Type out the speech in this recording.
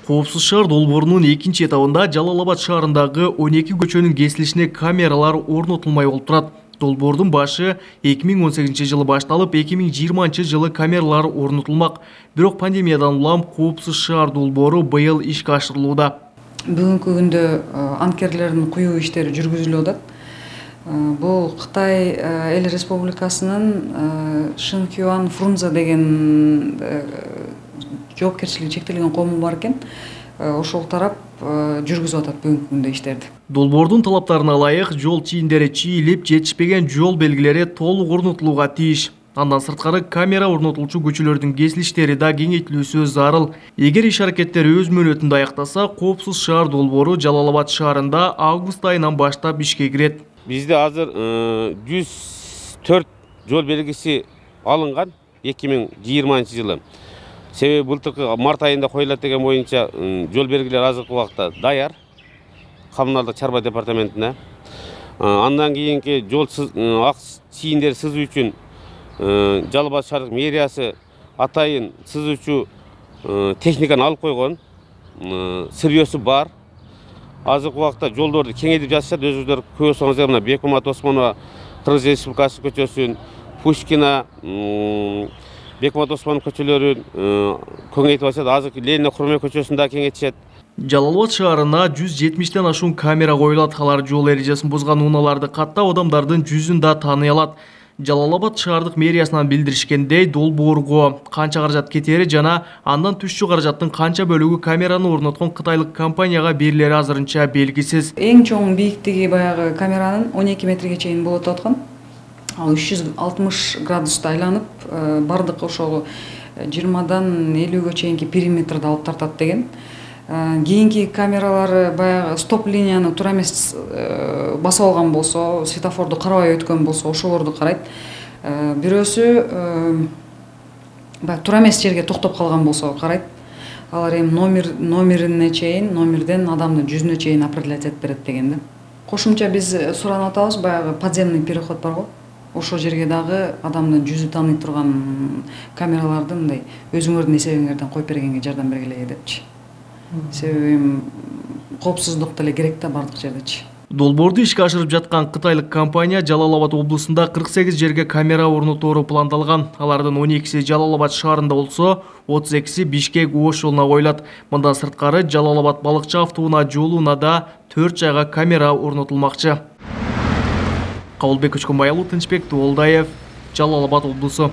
Коопсуз шаар долбоорунун экинчи этабында Жалал-Абад шаарындагы 12 көчөнүн кесилишине камералар орнотулмай болуп турат. Долбоордун башы 2018 жылы башталып, 2020 жылы камералар орнотулмак. Бирок пандемиядан улам коопсуз шаар долбоору быйыл ишке ашырылууда. Бүгүнкү күндө анкерлердин куюу иштери жүргүзүлүп атат. Бул Кытай Эл Республикасынын Шинхуан Фрунзе деген жоопкерчилиги чектелген коому бар экен. Ошол тарап жүргүзүп атат бүгүнкү күндө иштерди. Долбоордун талаптарына ылайык жол чийиндери чийилип, жетишпеген жол белгилери толук орнотулууга тийиш. Андан сырткары камера орнотулчу көчөлөрдүн кесилиштери да кеңейтилүүсү зарыл. Эгер иш аракеттери өз мөөнөтүндө аяктаса, коопсуз шаар долбоору Жалал-Абад шаарында август айынан баштап ишке кирет. Бизде азыр 104 жол белгиси алынган 2020 жылы. Себеби былтыркы март айында коюлат деген боюнча жол белгилери азыркы убакта даяр. Коммуналдык чарба департаментине. Андан кийинки жол ак чийиндер сызуу үчүн Жалал-Абад шаардык мэриясы атайын сызуучу техниканы алып койгон. Сырьёсу бар. Азыркы убакта жолдорду кеңейтип жатышат. Өзүңүздөр көрсөңүздөр мына Бекмамбет Осмонова Кыргыз Республикасы көчөсүн, Пушкина, Бекмамбет Осмонов көчөлөрүн кеңейтип атышат. Азыркы Ленин Курман көчөсүн да кеңейтишет. Жалал-Абад шаарына 170тен ашуун камера коюлат. Алар жол эрежесин бузган унааларды каттап, адамдардын жүзүн да тааный алат. Жалал-Абад шаардык мэриясынан билдиришкендей, долбоорго канча каражат кетери жана андан түшчү каражаттын канча бөлүгү камераны орноткон кытайлык компанияга берилери азырынча белгисиз. Эң чоң бийиктиги баягы камеранын 12 метрге чейин болуп аткан. Ал 360 градуста айланып, бардык ошол 20дан 50ге чейинки периметрди алып тартат деген. Кийинки камералары баягы стоп линияны туура эмес басып алган болсо, светофорду карабай өткөн болсо, ошолорду карайт. Бирөөсү баягы туура эмес жерге токтоп калган болсо карайт. Алар эми номерине чейин, номерден адамдын жүзүнө чейин определять этип берет деген да. Кошумча биз суранып атабыз, баягы подземный переход бар го. Ошол жерге дагы адамдын жүзү тааный турган камераларды мындай өзүңөрдүн эсебиңерден коюп бергенге жардам бергиле депчи. Себеби коопсуздук деле керек да бардык жердечи. Долбоорду ишке ашырып жаткан кытайлык компания Жалал-Абад облусунда 48 жерге камера орнотоору пландалган. Алардын 12си Жалал-Абад шаарында болсо, 32си Бишкек Ош жолуна коюлат. Мындан сырткары Жалал-Абад балыкчы автоунаа жолуна да 4 жайга камера орнотулмакчы. Кабылбек Көчкөнбай, Тынчбек Тоолдаев, Жалал-Абад облусу.